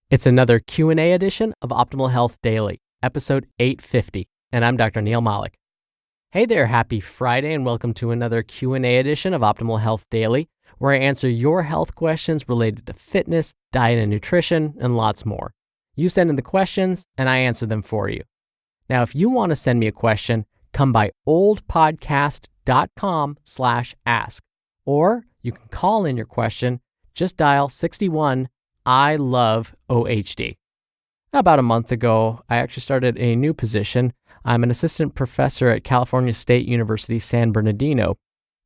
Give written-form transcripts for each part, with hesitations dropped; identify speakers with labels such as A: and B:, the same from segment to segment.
A: It's another Q&A edition of Optimal Health Daily, episode 850, and I'm Dr. Neil Malik. Hey there, happy Friday, and welcome to another Q&A edition of Optimal Health Daily, where I answer your health questions related to fitness, diet and nutrition, and lots more. You send in the questions, and I answer them for you. Now, if you want to send me a question, come by oldpodcast.com/ask, or you can call in your question. Just dial 61 I love OHD. About a month ago, I actually started a new position. I'm an assistant professor at California State University, San Bernardino.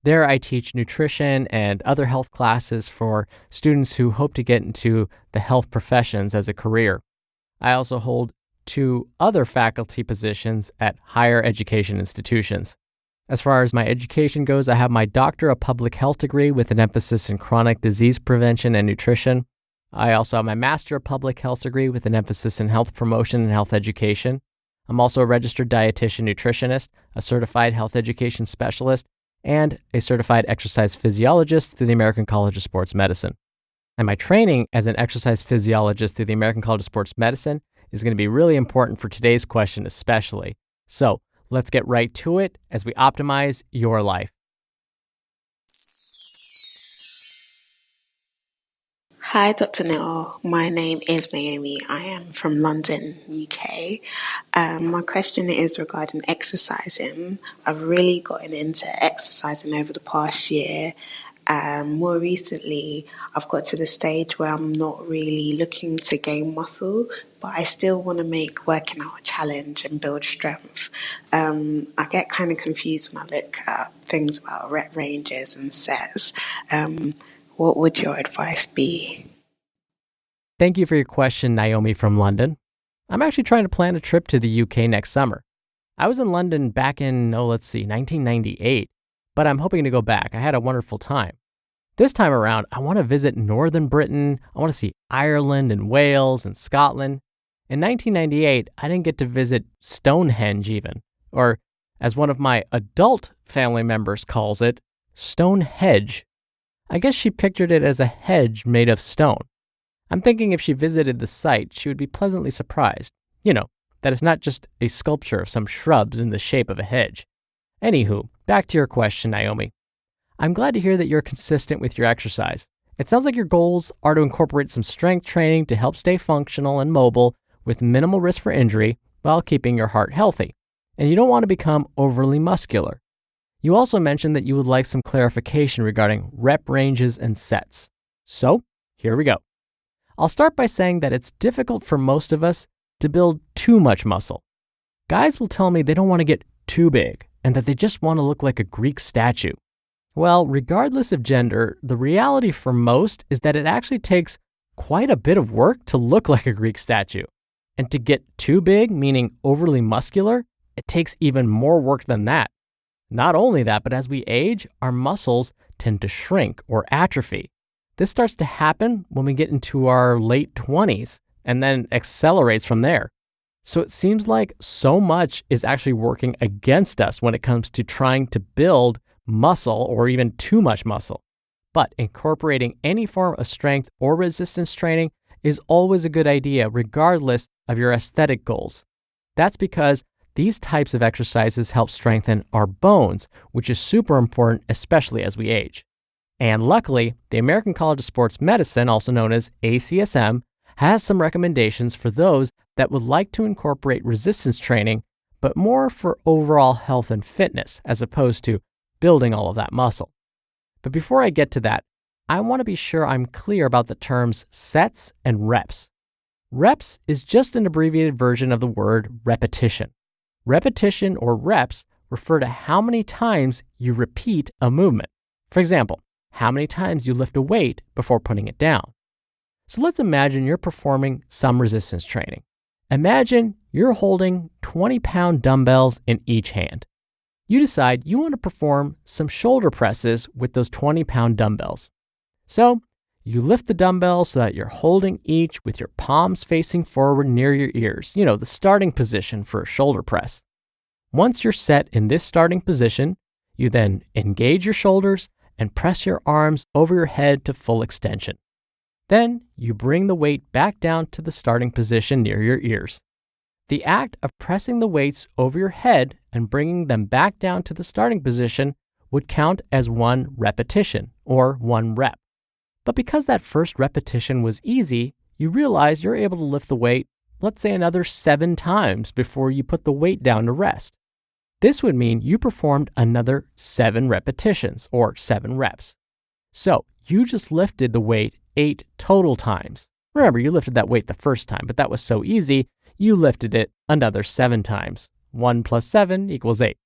A: There I teach nutrition and other health classes for students who hope to get into the health professions as a career. I also hold 2 other faculty positions at higher education institutions. As far as my education goes, I have my Doctor of Public Health degree with an emphasis in chronic disease prevention and nutrition. I also have my Master of Public Health degree with an emphasis in health promotion and health education. I'm also a registered dietitian nutritionist, a certified health education specialist, and a certified exercise physiologist through the American College of Sports Medicine. And my training as an exercise physiologist through the American College of Sports Medicine is going to be really important for today's question especially. So let's get right to it as we optimize your life.
B: Hi, Dr. Neil. My name is Naomi. I am from London, UK. My question is regarding exercising. I've really gotten into exercising over the past year. More recently, I've got to the stage where I'm not really looking to gain muscle, but I still want to make working out a challenge and build strength. I get kind of confused when I look at things about rep ranges and sets. What would your advice be?
A: Thank you for your question, Naomi from London. I'm actually trying to plan a trip to the UK next summer. I was in London back in, 1998, but I'm hoping to go back. I had a wonderful time. This time around, I want to visit Northern Britain. I want to see Ireland and Wales and Scotland. In 1998, I didn't get to visit Stonehenge even, or as one of my adult family members calls it, Stonehenge. I guess she pictured it as a hedge made of stone. I'm thinking if she visited the site, she would be pleasantly surprised. That it's not just a sculpture of some shrubs in the shape of a hedge. Anywho, back to your question, Naomi. I'm glad to hear that you're consistent with your exercise. It sounds like your goals are to incorporate some strength training to help stay functional and mobile with minimal risk for injury while keeping your heart healthy. And you don't want to become overly muscular. You also mentioned that you would like some clarification regarding rep ranges and sets. So, here we go. I'll start by saying that it's difficult for most of us to build too much muscle. Guys will tell me they don't want to get too big and that they just want to look like a Greek statue. Well, regardless of gender, the reality for most is that it actually takes quite a bit of work to look like a Greek statue. And to get too big, meaning overly muscular, it takes even more work than that. Not only that, but as we age, our muscles tend to shrink or atrophy. This starts to happen when we get into our late 20s and then accelerates from there. So it seems like so much is actually working against us when it comes to trying to build muscle or even too much muscle. But incorporating any form of strength or resistance training is always a good idea regardless of your aesthetic goals. That's because these types of exercises help strengthen our bones, which is super important, especially as we age. And luckily, the American College of Sports Medicine, also known as ACSM, has some recommendations for those that would like to incorporate resistance training, but more for overall health and fitness, as opposed to building all of that muscle. But before I get to that, I want to be sure I'm clear about the terms sets and reps. Reps is just an abbreviated version of the word repetition. Repetition or reps refer to how many times you repeat a movement. For example, how many times you lift a weight before putting it down. So let's imagine you're performing some resistance training. Imagine you're holding 20-pound dumbbells in each hand. You decide you want to perform some shoulder presses with those 20-pound dumbbells. So you lift the dumbbells so that you're holding each with your palms facing forward near your ears, the starting position for a shoulder press. Once you're set in this starting position, you then engage your shoulders and press your arms over your head to full extension. Then you bring the weight back down to the starting position near your ears. The act of pressing the weights over your head and bringing them back down to the starting position would count as one repetition, or one rep. But because that first repetition was easy, you realize you're able to lift the weight, let's say another 7 times before you put the weight down to rest. This would mean you performed another 7 repetitions, or 7 reps. So you just lifted the weight 8 total times. Remember, you lifted that weight the first time, but that was so easy, you lifted it another 7 times. 1 plus 7 equals 8.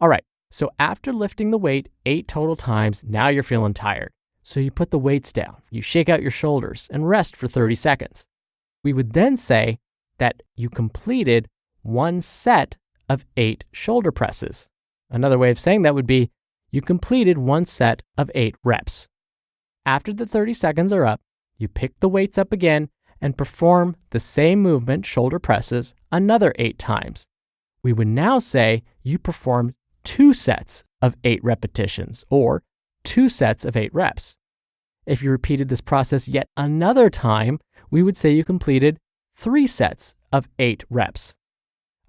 A: All right, so after lifting the weight 8 total times, now you're feeling tired. So you put the weights down, you shake out your shoulders, and rest for 30 seconds. We would then say that you completed 1 set of 8 shoulder presses. Another way of saying that would be you completed 1 set of 8 reps. After the 30 seconds are up, you pick the weights up again and perform the same movement, shoulder presses, another 8 times. We would now say you performed 2 sets of 8 repetitions, or 2 sets of 8 reps. If you repeated this process yet another time, we would say you completed 3 sets of 8 reps.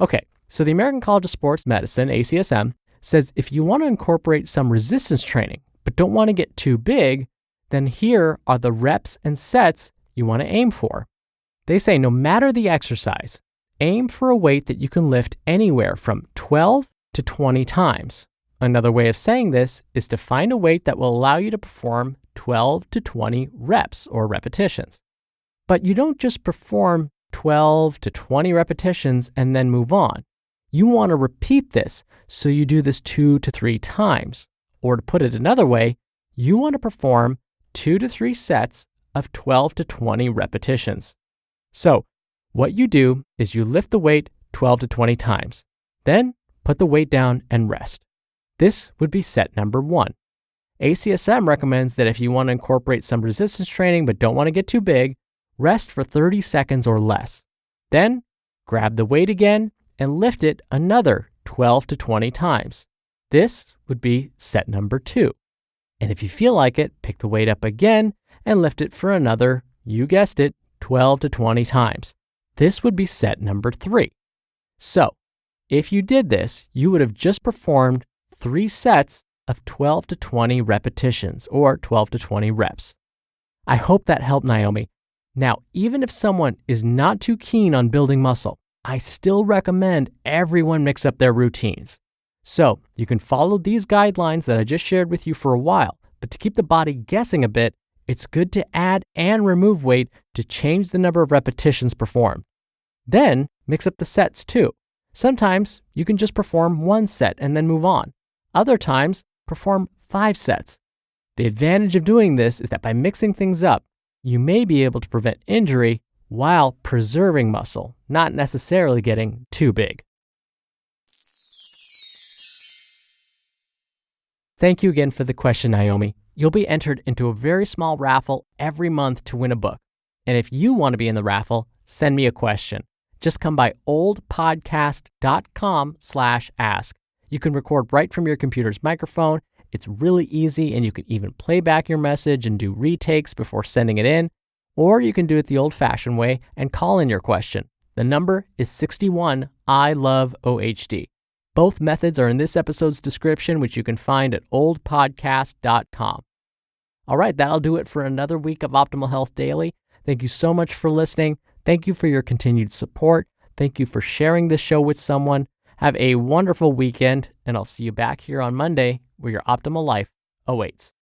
A: Okay, so the American College of Sports Medicine, ACSM, says if you want to incorporate some resistance training but don't want to get too big, then here are the reps and sets you want to aim for. They say no matter the exercise, aim for a weight that you can lift anywhere from 12 to 20 times. Another way of saying this is to find a weight that will allow you to perform 12 to 20 reps or repetitions. But you don't just perform 12 to 20 repetitions and then move on. You want to repeat this, so you do this 2 to 3 times. Or to put it another way, you want to perform 2 to 3 sets of 12 to 20 repetitions. So what you do is you lift the weight 12 to 20 times, then put the weight down and rest. This would be set number 1. ACSM recommends that if you want to incorporate some resistance training but don't want to get too big, rest for 30 seconds or less. Then grab the weight again and lift it another 12 to 20 times. This would be set number 2. And if you feel like it, pick the weight up again and lift it for another, you guessed it, 12 to 20 times. This would be set number 3. So, if you did this, you would have just performed 3 sets of 12 to 20 repetitions, or 12 to 20 reps. I hope that helped, Naomi. Now, even if someone is not too keen on building muscle, I still recommend everyone mix up their routines. So, you can follow these guidelines that I just shared with you for a while, but to keep the body guessing a bit, it's good to add and remove weight to change the number of repetitions performed. Then, mix up the sets too. Sometimes you can just perform 1 set and then move on. Other times, perform 5 sets. The advantage of doing this is that by mixing things up, you may be able to prevent injury while preserving muscle, not necessarily getting too big. Thank you again for the question, Naomi. You'll be entered into a very small raffle every month to win a book. And if you want to be in the raffle, send me a question. Just come by oldpodcast.com/ask. You can record right from your computer's microphone. It's really easy, and you can even play back your message and do retakes before sending it in. Or you can do it the old-fashioned way and call in your question. The number is 61 I love OHD. Both methods are in this episode's description, which you can find at oldpodcast.com. All right, that'll do it for another week of Optimal Health Daily. Thank you so much for listening. Thank you for your continued support. Thank you for sharing this show with someone. Have a wonderful weekend, and I'll see you back here on Monday where your optimal life awaits.